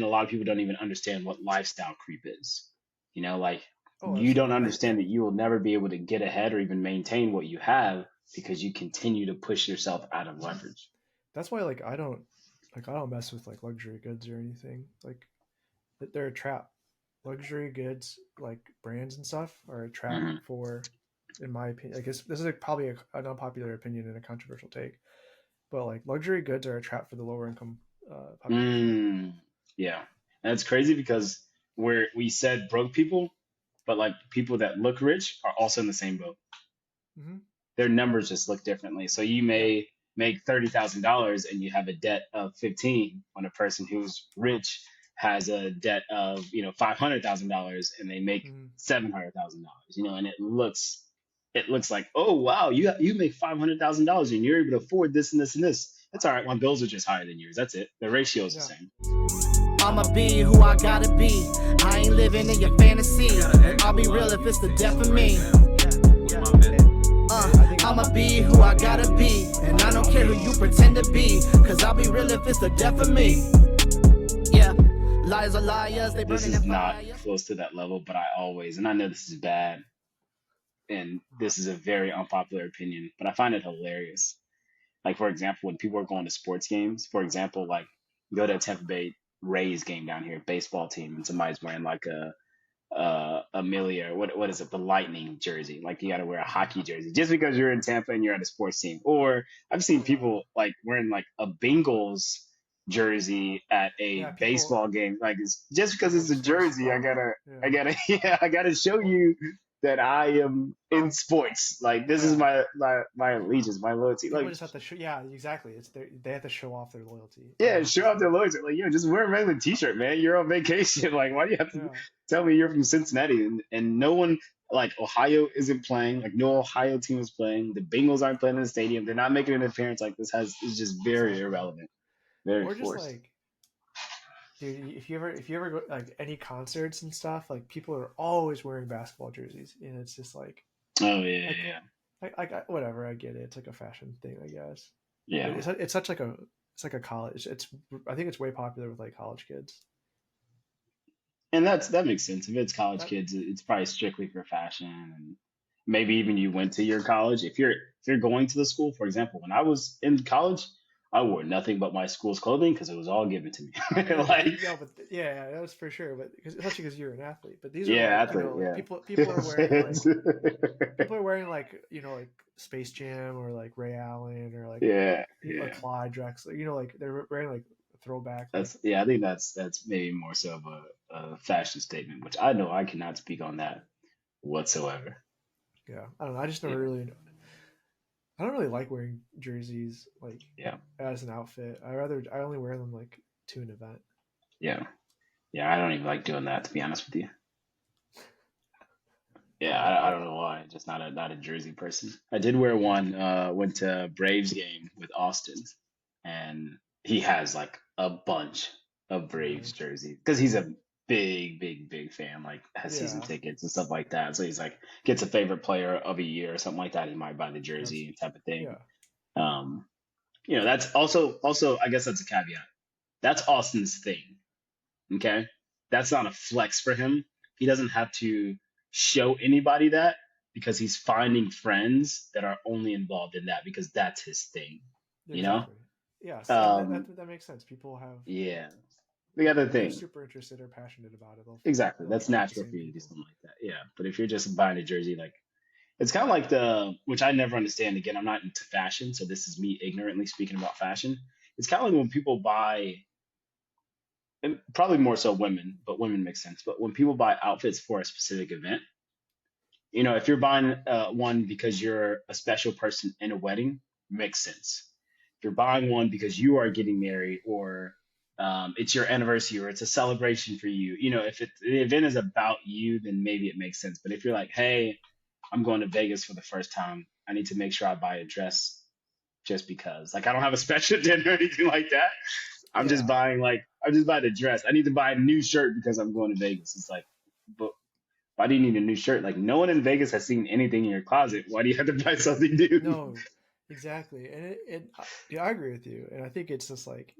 and a lot of people don't even understand what lifestyle creep is. Like Oh, you don't absolutely. understand that you will never be able to get ahead or even maintain what you have because you continue to push yourself out of leverage. That's why I don't mess with like luxury goods or anything. Like they're a trap. Luxury goods, like brands and stuff, are a trap Hmm. for, in my opinion. I guess this is probably an unpopular opinion and a controversial take, but like luxury goods are a trap for the lower income population. Mm, yeah. And it's crazy because we said broke people, but like people that look rich are also in the same boat. Hmm. Their numbers just look differently. So you Yeah. may make $30,000 and you have a debt of 15 when a person who's rich has a debt of, $500,000 and they make Hmm. $700,000, and it looks like, oh wow, you make $500,000 and you're able to afford this and this and this. That's all right. My bills are just higher than yours. That's it. The ratio is the Yeah. same. I'ma be who I gotta be. I ain't living in your fantasy. I'll be real if it's the death of me. I think I'ma be who I gotta be. And I don't care who you pretend to be. Cause I'll be real if it's the death of me. Yeah. Liars are liars, they This burning is in not fire. close to that level, but and I know this is bad, and this is a very unpopular opinion, but I find it hilarious. Like, for example, when people are going to sports games, for example, like you go to a Tampa Bay Rays game down here, baseball team, and somebody's wearing like a Amelia, what is it, the Lightning jersey. Like you got to wear a hockey jersey just because you're in Tampa and you're at a sports team. Or I've seen oh wow. people like wearing like a Bengals jersey at a Yeah, people baseball game. Like it's just because people it's a just want to jersey, flaunt. Yeah. yeah, I gotta show you that I am in sports. Like this is Yeah. my allegiance, my loyalty. People Like just have to show. Yeah, exactly. They have to show off their loyalty. yeah, show Just off their loyalty. Like, just wear a regular t-shirt, man. You're on vacation. Like, why do you have to yeah. tell me you're from Cincinnati? And no one, like, Ohio isn't playing. Like, no Ohio team is playing. The Bengals aren't playing in the stadium. They're not making an appearance. Like, is just very Exactly. irrelevant, very Or just forced. like, dude, if you ever go like any concerts and stuff, like people are always wearing basketball jerseys, and it's just Oh, yeah, like yeah, whatever. I get it. It's like a fashion thing, I guess. But yeah. it's such like a it's like a college. I think it's way popular with like college kids. And that makes sense. If it's college That kids, it's probably strictly for fashion, and maybe even you went to your college. If you're going to the school, for example, when I was in college, I wore nothing but my school's clothing because it was all given to me. yeah, but Like, yeah, that was for sure. But especially because you're an athlete. But these are yeah, like athlete, like yeah. people are wearing like like Space Jam or like Ray Allen or like Yeah, like yeah. Clyde Drexler. Like they're wearing like throwback like I think that's maybe more so of a fashion statement, which I know I cannot speak on that whatsoever. yeah. I don't know. I just never Yeah, really. I don't really like wearing jerseys like yeah, as an outfit. I only wear them like to an event. yeah, yeah. I don't even like doing that, to be honest with you. Yeah, Yeah, I don't know why. Just not a jersey person. I did wear one. Went to a Braves game with Austin, and he has like a bunch of Braves really. jerseys because he's a big, big, big fan. Like has season Yeah, tickets and stuff like that. So he's like gets a favorite player of a year or something like that. He might buy the that's jersey type of thing. yeah, Um, that's also I guess that's a caveat. That's Austin's thing. Okay. That's not a flex for him. He doesn't have to show anybody that because he's finding friends that are only involved in that because that's his thing, you know? exactly. Yes, and Um, that makes sense. People have yeah. The other if they're thing, super interested or passionate about it, exactly. they'll That's attract the natural same for you to do people. something like that. Yeah. But if you're just buying a jersey, like it's kind of like which I never understand. Again, I'm not into fashion, so this is me ignorantly speaking about fashion. It's kind of like when people buy, and probably more so women, but women make sense. But when people buy outfits for a specific event, if you're buying one because you're a special person in a wedding, makes sense. If you're buying one because you are getting married or it's your anniversary or it's a celebration for you, if the event is about you, then maybe it makes sense. But if you're like, hey, I'm going to Vegas for the first time, I need to make sure I buy a dress just because. Like, I don't have a special dinner or anything like that. Yeah, I'm just buying a dress. I need to buy a new shirt because I'm going to Vegas. It's like, but why do you need a new shirt? Like no one in Vegas has seen anything in your closet. Why do you have to buy something new? no, exactly, and yeah, I agree with you, and I think it's just like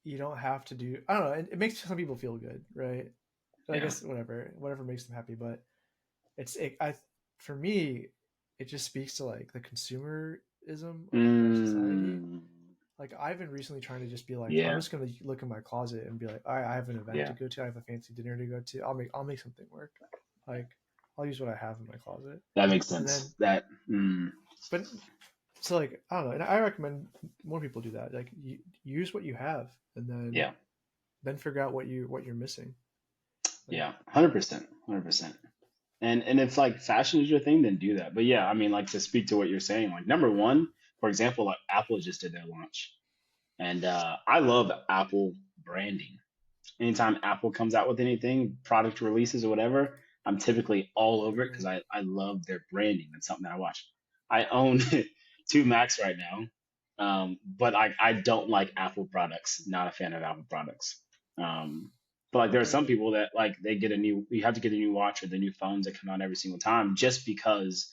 you don't have to do. I don't know. It makes some people feel good, right? I Yeah. guess whatever makes them happy. But I for me, it just speaks to like the consumerism of our society. Mm, Like I've been recently trying to just be like, I'm yeah. just gonna look in my closet and be like, all right, I have an event to Yeah. go to, I have a fancy dinner to go to. I'll make something work. Like I'll use what I have in my closet, That makes and then sense. That. Mm, but so like I don't know, and I recommend more people do that. Like you use what you have, and yeah. then figure out what you're missing. Like Yeah. 100%. 100%. And if like fashion is your thing, then do that. But yeah, I mean, like to speak to what you're saying, like number one, for example, like Apple just did their launch, and I love Apple branding. Anytime Apple comes out with anything, product releases or whatever, I'm typically all over it because literally, I love their branding. That's something that I watch. I own two Macs right now, but I don't like Apple products. Not a fan of Apple products. Um, but like there are some really, people that like they get a new, you have to get a new watch or the new phones that come out every single time just because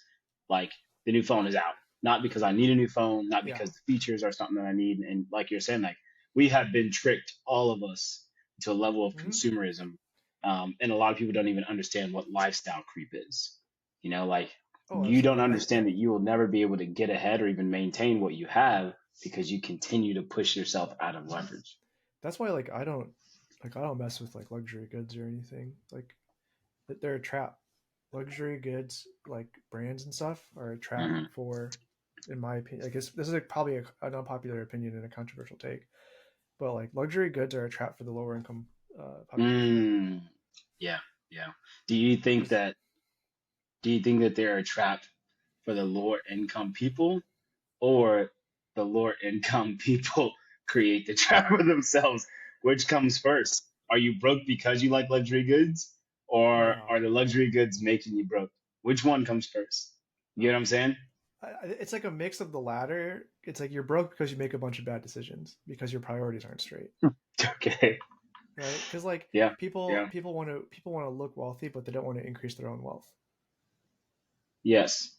like the new phone is out. Not because I need a new phone, not yeah. because the features are something that I need. And like you're saying, like we have been tricked, all of us, to a level of Hmm. consumerism. And a lot of people don't even understand what lifestyle creep is. Like Oh, you don't absolutely. understand that you will never be able to get ahead or even maintain what you have because you continue to push yourself out of leverage. That's why I don't mess with like luxury goods or anything. Like they're a trap. Luxury goods, like brands and stuff, are a trap Hmm. for, in my opinion. I guess this is probably an unpopular opinion and a controversial take, but like luxury goods are a trap for the lower income population. Mm, yeah, yeah. Do you think Because that do you think that they're a trap for the lower income people, or the lower income people create the trap for themselves? Which comes first? Are you broke because you like luxury goods, or no, are the luxury goods making you broke? Which one comes first? You know what I'm saying? it's like a mix of the latter. It's like you're broke because you make a bunch of bad decisions because your priorities aren't straight, Okay. right? Because like Yeah. Yeah. people want to look wealthy, but they don't want to increase their own wealth. Yes.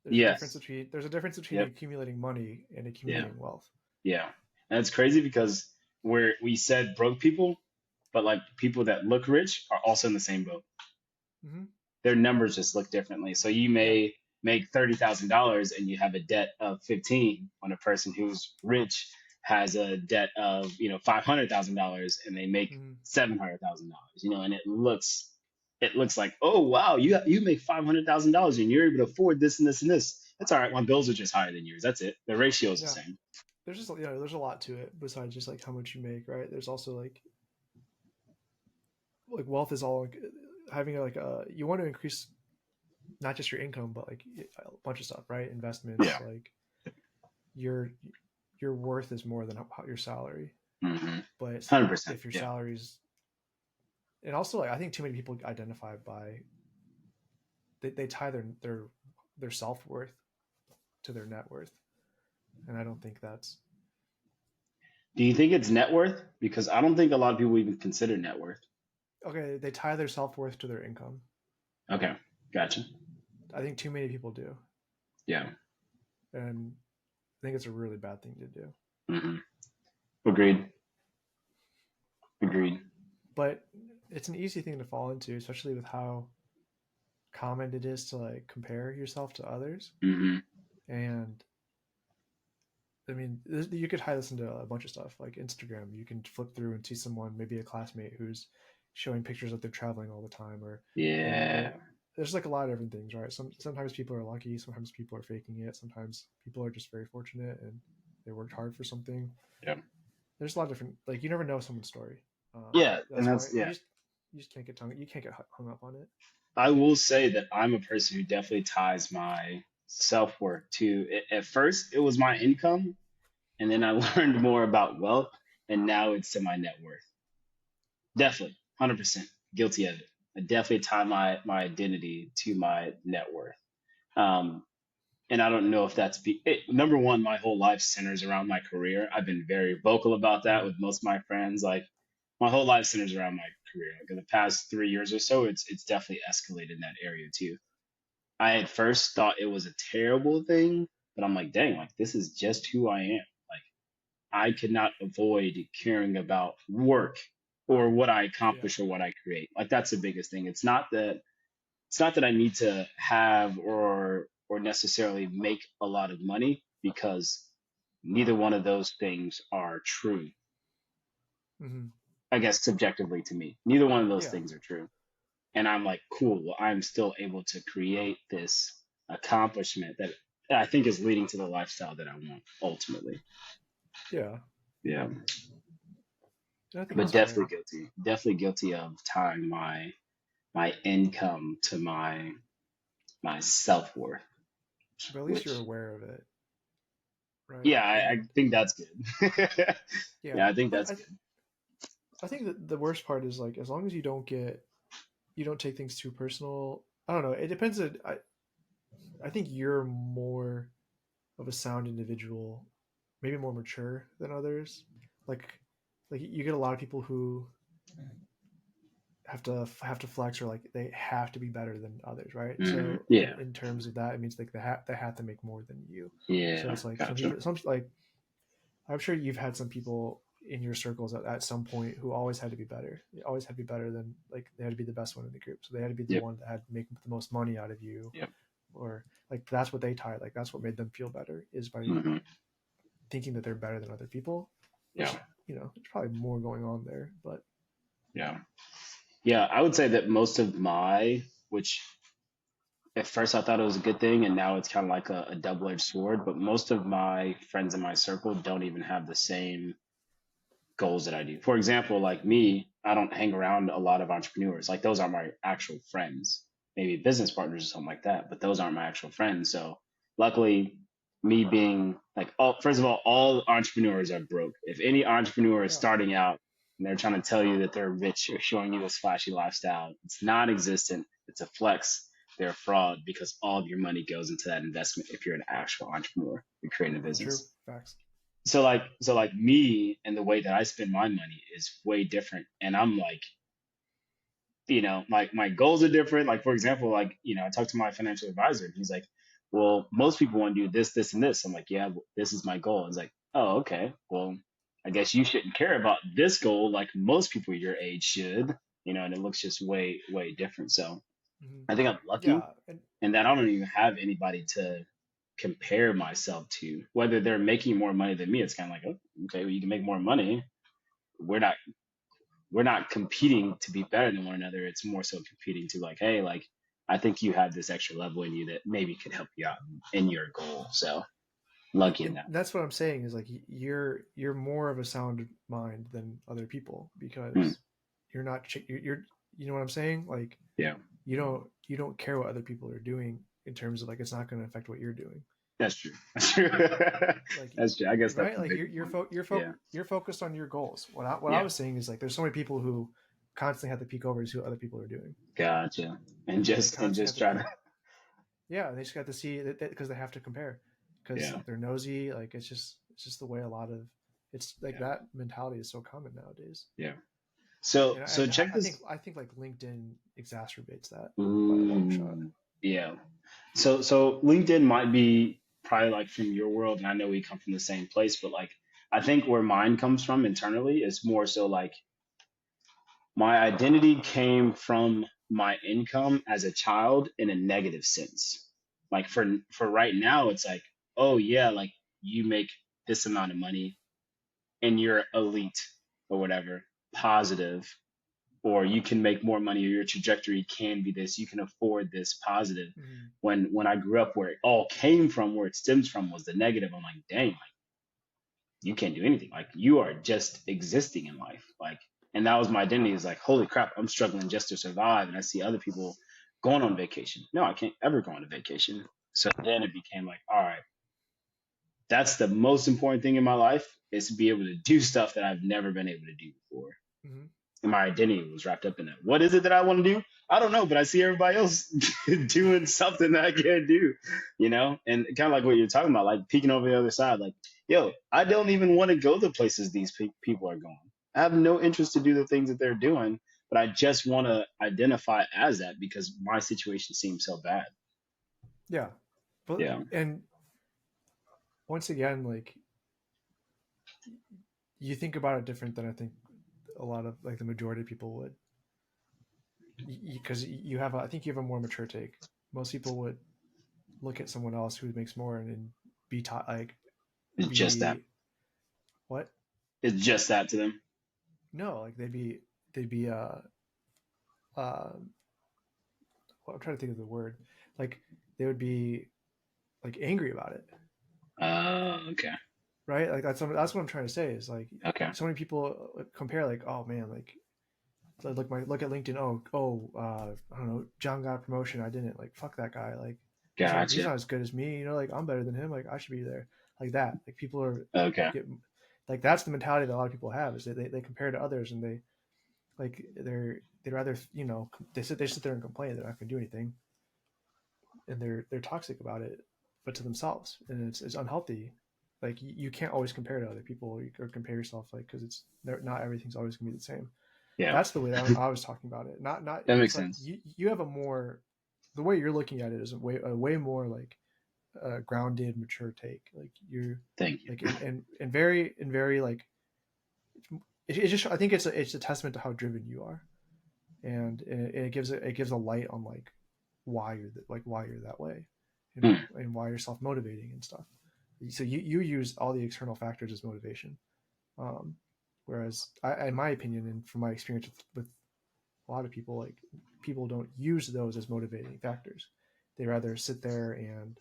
Yes. There's a difference between Yep. accumulating money and Yeah. accumulating wealth. Yeah. And it's crazy because we said broke people, but like people that look rich are also in the same boat. Hmm. Their numbers just look differently. So you Yeah. may make $30,000 and you have a debt of 15 when a person who's rich has a debt of, $500,000 and they make Hmm. $700,000, and it looks like, oh wow, you make $500,000 and you're able to afford this and this and this. That's all right. My bills are just higher than yours. That's it. The ratio is the Yeah. same. There's just there's a lot to it besides just like how much you make, right? There's also like wealth is all like having like you want to increase not just your income but like a bunch of stuff, right? Investments, Yeah. like your your worth is more than your salary. Hmm. But 100%. if your Yeah. salaries, and also like I think too many people identify by they tie their self-worth to their net worth, and I don't think that's Do you think it's net worth? Because I don't think a lot of people even consider net worth. okay. They tie their self-worth to their income. Okay. Gotcha. I think too many people do, Yeah. and I think it's a really bad thing to do. Hmm. Agreed. Agreed. But it's an easy thing to fall into, especially with how common it is to like compare yourself to others. Hmm. And I mean, you could tie this into a bunch of stuff like Instagram. You can flip through and see someone, maybe a classmate, who's showing pictures of they're traveling all the time, or Yeah. there's like a lot of different things, right? Sometimes people are lucky, sometimes people are faking it, sometimes people are just very fortunate and they worked hard for something. Yeah. There's a lot of different, like you never know someone's story. Yeah. And That's why that's, yeah. you just can't you can't get hung up on it. I will say that I'm a person who definitely ties my self worth to it. At first, it was my income, and then I learned more about wealth, and now it's to my net worth. Definitely, 100% guilty of it. I definitely tie my identity to my net worth. Um, and I don't know if number one, my whole life centers around my career. I've been very vocal about that Mm-hmm. with most of my friends. Like my whole life centers around my career. Like in the past 3 years or so, it's definitely escalated in that area too. I at first thought it was a terrible thing, but I'm like, dang, like this is just who I am. Like I could not avoid caring about work or what I Yeah. accomplish or what I create. Like that's the biggest thing. It's not that I need to have or necessarily make a lot of money because neither one of those things are true. Hmm. I guess subjectively to me, neither one of those Yeah. things are true. And I'm like, cool, well, I'm still able to create this accomplishment that I think is leading to the lifestyle that I want ultimately. Yeah. Yeah. And I think But it's fair. definitely guilty of tying my income to my self-worth, But at least you're which aware of it, right? yeah, I And think that's good. yeah, Yeah, I think but that's good. I think that the worst part is like as long as you don't take things too personal. I don't know. It depends. I think you're more of a sound individual, maybe more mature than others. Like like you get a lot of people who have to flex or like they have to be better than others, right? Hmm. So Yeah, in terms of that, it means like they have to make more than you. So yeah, it's like gotcha. some like I'm sure you've had some people in your circles at some point who always had to be better. They always had to be better than like they had to be the best one in the group. So they had to be the Yep, one that had to make the most money out of you, yep. or like that's what they tied. Like that's what made them feel better is by Hmm. thinking that they're better than other people. Yeah, Which there's probably more going on there, but yeah, yeah. I would say that most of which at first I thought it was a good thing, and now it's kind of like a double-edged sword. But most of my friends in my circle don't even have the same goals that I do. For example, like me, I don't hang around a lot of entrepreneurs. Like those aren't my actual friends. Maybe business partners or something like that, but those aren't my actual friends. So luckily, me being like, first of all entrepreneurs are broke. If any entrepreneur is yeah, starting out and they're trying to tell you that they're rich or showing you this flashy lifestyle, it's non-existent. It's a flex. They're a fraud because all of your money goes into that investment. If you're an actual entrepreneur, you're creating a true business. facts. So like me and the way that I spend my money is way different. And I'm like, my goals are different. Like for example, like, I talked to my financial advisor and he's like, well, most people want to do this, this, and this. I'm like, yeah, well, this is my goal. It's like, oh, okay. Well, I guess you shouldn't care about this goal like most people your age should, and it looks just way, way different. So Hmm. I think I'm lucky Yeah, and in that I don't even have anybody to compare myself to. Whether they're making more money than me, it's kind of like, oh, okay, well, you can make more money. We're not we're not competing to be better than one another. It's more so competing to like, hey, like I think you have this extra level in you that maybe could help you out in your goal. So lucky in and that. that's what I'm saying is like you're more of a sound mind than other people Hmm. because you're not you're you know what I'm saying, like Yeah, you don't care what other people are doing in terms of like it's not going to affect what you're doing, that's true. That's true. like That's true. I guess that's right, the like bigger point. Yeah. you're focused on your goals. What I Yeah. was saying is like there's so many people who constantly have to peek over to see what other people are doing, Gotcha. And and they just constantly have to try to. peek. Yeah, they just got to see that because they have to compare because Yeah. they're nosy. Like it's just the way a lot of it's like Yeah. that mentality is so common nowadays. Yeah. So And so and check I think this. I think like LinkedIn exacerbates that by a long shot. Ooh. Yeah. So LinkedIn might be probably like from your world, and I know we come from the same place, but like I think where mine comes from internally is more so like my identity came from my income as a child in a negative sense. Like for right now, it's like, oh yeah, like you make this amount of money and you're elite or whatever, positive, or you can make more money or your trajectory can be this, you can afford this positive. Mm-hmm. When I grew up where it all came from, where it stems from was the negative, I'm like, dang, like you can't do anything. Like you are just existing in life. Like, and that was my identity is like, holy crap, I'm struggling just to survive. And I see other people going on vacation. No, I can't ever go on a vacation. So then it became like, all right, that's the most important thing in my life is to be able to do stuff that I've never been able to do before. Mm-hmm. And my identity was wrapped up in that. What is it that I want to do? I don't know, but I see everybody else doing something that I can't do. And kind of like what you're talking about, like peeking over the other side, like, yo, I don't even want to go the places these people are going. I have no interest to do the things that they're doing, but I just want to identify as that because my situation seems so bad. Yeah, but Yeah. and once again, like you think about it different than I think a lot of like the majority of people would, because you have I think you have a more mature take. Most people would look at someone else who makes more and be taught like It's just that. be what? It's just that to them. No, like they'd be well, I'm trying to think of the word. Like they would be like angry about it. Okay. Right? Like that's what I'm trying to say is like Okay. so many people compare like, oh man, like look at LinkedIn. I don't know, John got a promotion. I didn't. Like fuck that guy. Like he's Gotcha. not as good as me. You know, like I'm better than him. Like I should be there. Like that. Like people are Okay. like that's the mentality that a lot of people have is they compare to others and they like they'd rather they sit there and complain they're not going to do anything and they're toxic about it, but to themselves, and it's unhealthy. Like you can't always compare to other people or compare yourself like because it's not everything's always going to be the same. Yeah. That's the way that I was talking about it. Not that makes like sense. You have a more the way you're looking at it is a way more like grounded, mature take. Like you're Thank you. like and very like it's just I think it's a testament to how driven you are, and it gives a light on like why you're that way, and why you're self motivating and stuff. So you use all the external factors as motivation, whereas in my opinion and from my experience with a lot of people, like people don't use those as motivating factors. They rather sit there and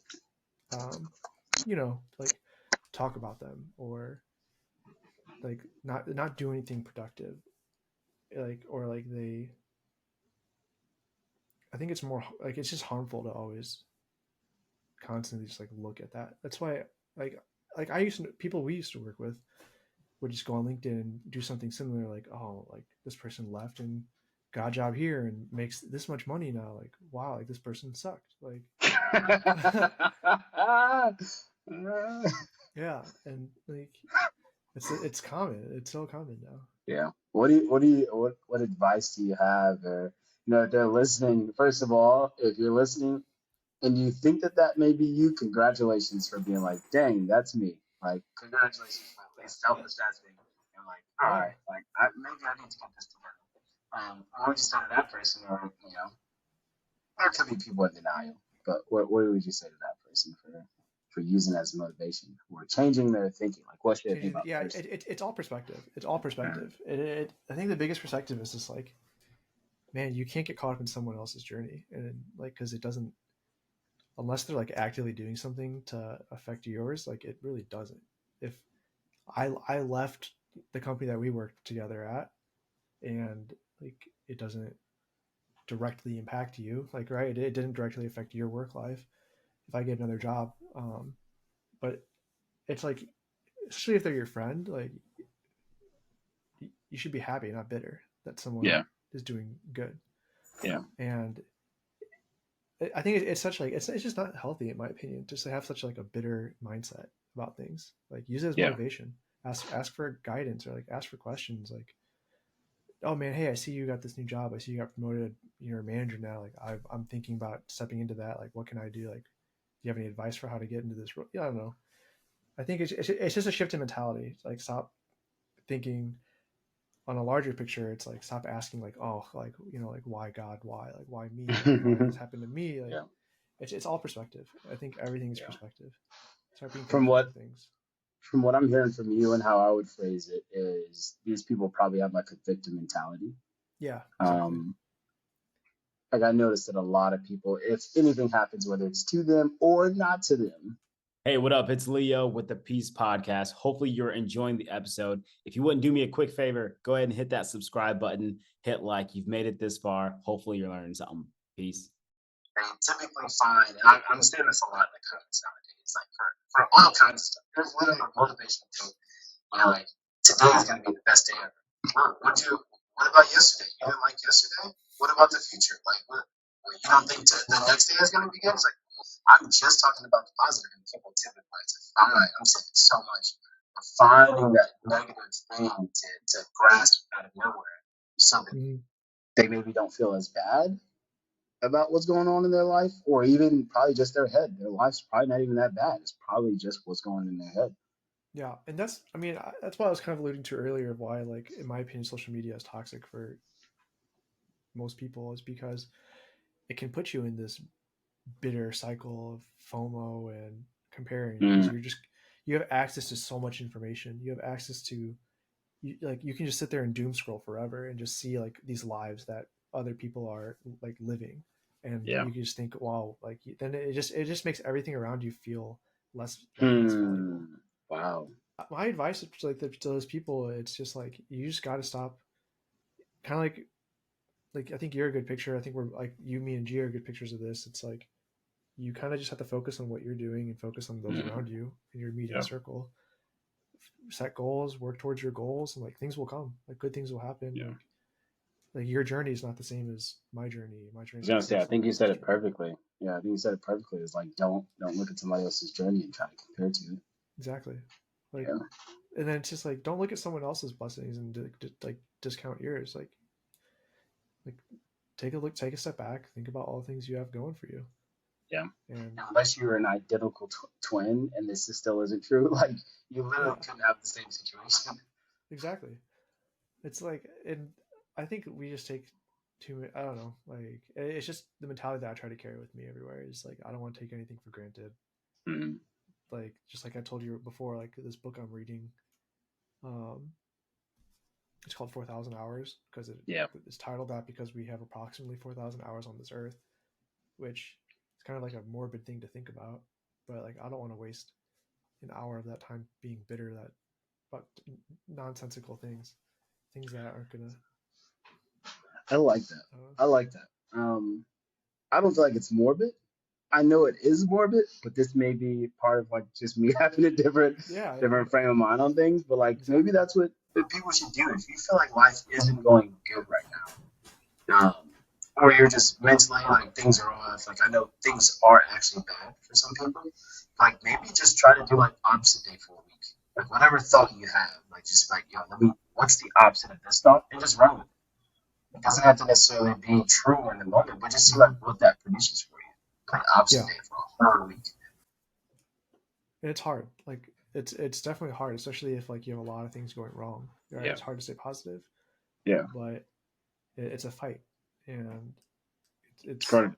like talk about them or like not do anything productive, like or like they I think it's more like it's just harmful to always constantly just like look at that. That's why like I used to people we used to work with would just go on LinkedIn and do something similar, like, oh, like this person left and got a job here and makes this much money now. Like, wow, like this person sucked. Like yeah, and like it's common. It's so common now. Yeah. What advice do you have, or if they're listening? First of all, if you're listening and you think that may be you, congratulations for being like, dang, that's me. Like, congratulations for at least self-assessing and like, all right, like maybe I need to get this together. I would you say to that person, or there could be people in denial, but what would you say to that person for using it as motivation or changing their thinking? Like, what should they think about first? It's all perspective. It's all perspective. I think the biggest perspective is just like, man, you can't get caught up in someone else's journey, and like because it doesn't, unless they're like actively doing something to affect yours, like it really doesn't. If I left the company that we worked together at, and like it doesn't directly impact you, like right, it didn't directly affect your work life. If I get another job, but it's like, especially if they're your friend, like you should be happy, not bitter, that someone is doing good. Yeah. And I think it's such like it's just not healthy in my opinion, just to have such like a bitter mindset about things. Like use it as motivation. Ask for guidance, or like ask for questions. Like, oh man, hey, I see you got this new job. I see you got promoted. You're a manager now. Like I'm thinking about stepping into that. Like, what can I do? Like, do you have any advice for how to get into this role? Yeah, I don't know. I think it's just a shift in mentality. Like stop thinking on a larger picture. It's like stop asking like, oh, like like why God, why me, like, why this happened to me. Like it's all perspective. I think everything is perspective. Start being thankful for things. From what I'm hearing from you and how I would phrase it is these people probably have like a victim mentality. Yeah. Exactly. Like I noticed that a lot of people, if anything happens, whether it's to them or not to them. Hey, what up? It's Leo with the P.E.A.C.E podcast. Hopefully you're enjoying the episode. If you wouldn't do me a quick favor, go ahead and hit that subscribe button, hit like. You've made it this far. Hopefully you're learning something. Peace. They typically find, and I'm seeing this a lot in the comments nowadays, like for all kinds of stuff. There's literally a motivational thing. Like, today is going to be the best day ever. What about yesterday? You didn't like yesterday? What about the future? Like, you don't think the next day is going to be good? It's like, I'm just talking about the positive, and people typically like to find, I'm saying so much, finding that negative thing to grasp out of nowhere, something they maybe don't feel as bad about what's going on in their life, or even probably just their head. Their life's probably not even that bad. It's probably just what's going on in their head. Yeah, and that's why I was kind of alluding to earlier of why, like, in my opinion, social media is toxic for most people, is because it can put you in this bitter cycle of FOMO and comparing, because Mm, you have access to so much information. You have access to, you can just sit there and doom scroll forever and just see like these lives that other people are like living, and yeah. you can just think, wow, like then it just makes everything around you feel less valuable. Hmm. Wow. My advice to to those people, it's just like you just got to stop. Kind of like I think you're a good picture. I think we're like you, me, and G are good pictures of this. It's like you kind of just have to focus on what you're doing and focus on those Mm, around you in your immediate yeah. circle. Set goals, work towards your goals, and like things will come. Like good things will happen. Yeah. Like your journey is not the same as my journey. My I journey was is not gonna the same say, I as think someone you said else's it journey. perfectly. Yeah, I think you said it perfectly. It's like don't look at somebody else's journey and try to compare to it. Exactly. Like, Yeah. and then it's just like don't look at someone else's blessings and like discount yours. Like take a step back, think about all the things you have going for you, Yeah. and Unless you're an identical twin and this still isn't true, like you literally yeah, couldn't have the same situation. exactly. It's like, and I think we just take too. I don't know. Like it's just the mentality that I try to carry with me everywhere. Is like I don't want to take anything for granted. Mm, Like just like I told you before, like this book I'm reading, um, it's called 4,000 Hours because yeah. it's titled that because we have approximately 4,000 hours on this earth, which is kind of like a morbid thing to think about. But like I don't want to waste an hour of that time being bitter that about nonsensical things that aren't gonna. I like that. Uh, I like that. I don't feel like it's morbid. I know it is morbid, but this may be part of like just me having a yeah, different frame of mind on things. But like maybe exactly. that's what people should do. If you feel like life isn't going good right now, or you're just mentally like things are off. Like I know things are actually bad for some people. Like maybe just try to do like opposite day for a week. Like whatever thought you have, like just like yo, what's the opposite of this thought, and just run with it. It doesn't have to necessarily be true in the moment, but just see like Mm-hmm. what that produces for you. Like opposite Yeah, day for a whole week. and it's hard. Like it's definitely hard, especially if like you have a lot of things going wrong. Right, Yeah, it's hard to stay positive, yeah. but it's a fight, and It's it's hard.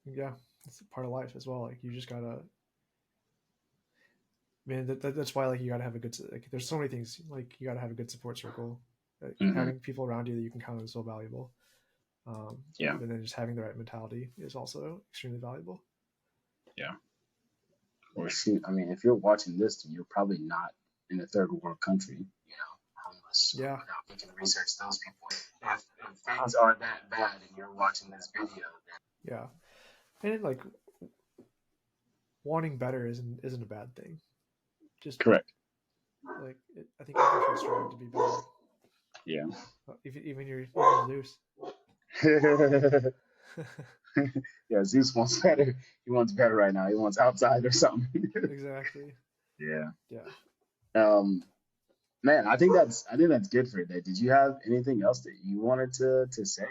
yeah, it's part of life as well. Like you just gotta, man. That's why like you gotta have a good. Like there's so many things. Like you gotta have a good support circle. Like, Hmm. having people around you that you can count on is so valuable. Um, Yeah, and then just having the right mentality is also extremely valuable. yeah. Or shoot, I mean, if you're watching this, then you're probably not in a third world country, homeless, Yeah, without you can research those people. If things are that bad and you're watching this video, yeah, and like wanting better isn't a bad thing. Just correct. like I think everyone should strive to be better. Yeah. Even Zeus. Yeah, Zeus wants better. He wants better right now. He wants outside or something. Exactly. Yeah. Yeah. Um, man, I think that's good for today. Did you have anything else that you wanted to say?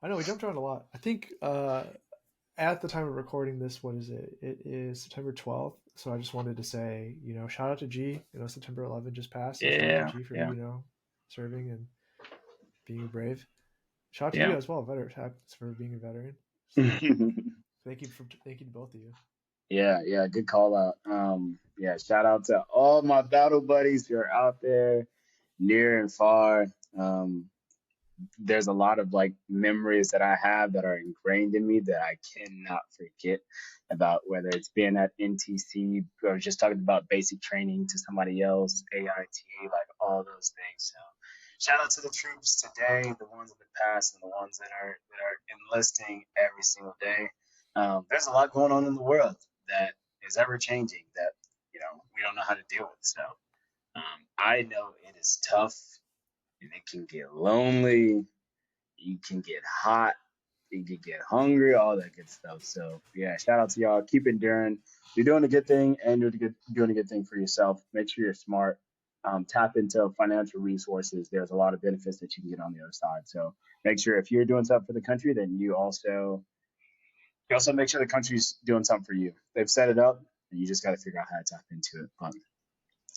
I know we jumped around a lot. I think at the time of recording this, what is it? It is September 12th. So I just wanted to say, shout out to G. September 11th just passed. So shout out to Yeah, G for yeah, serving and being a brave. Shout out to you yeah. as well, veteran, for being a veteran. So thank you to both of you. Yeah, yeah, good call out. Yeah, shout out to all my battle buddies who are out there, near and far. Um, there's a lot of like memories that I have that are ingrained in me that I cannot forget about whether it's being at NTC or just talking about basic training to somebody else, AIT, like all those things. So shout out to the troops today, the ones in the past and the ones that are enlisting every single day. There's a lot going on in the world that is ever changing that we don't know how to deal with. So I know it is tough and it can get lonely, you can get hot, you can get hungry, all that good stuff. So yeah, shout out to y'all. Keep enduring. You're doing a good thing, and doing a good thing for yourself. Make sure you're smart. Tap into financial resources. There's a lot of benefits that you can get on the other side. So make sure if you're doing something for the country, then you also make sure the country's doing something for you. They've set it up, and you just got to figure out how to tap into it. But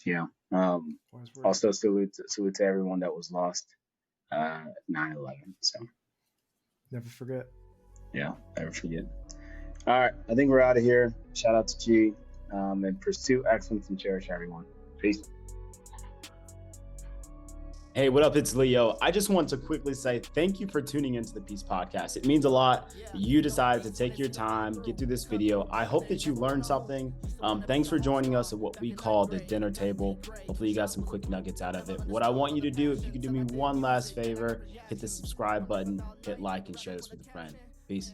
Yeah. Wise words. Also salute to everyone that was lost 9/11. So Never forget. yeah, never forget. All right, I think we're out of here. Shout out to G, and pursue excellence and cherish everyone. Peace. Hey, what up? It's Leo. I just want to quickly say thank you for tuning into the P.E.A.C.E podcast. It means a lot that you decided to take your time, get through this video. I hope that you learned something. Thanks for joining us at what we call the dinner table. Hopefully you got some quick nuggets out of it. What I want you to do, if you could do me one last favor, hit the subscribe button, hit like, and share this with a friend. Peace.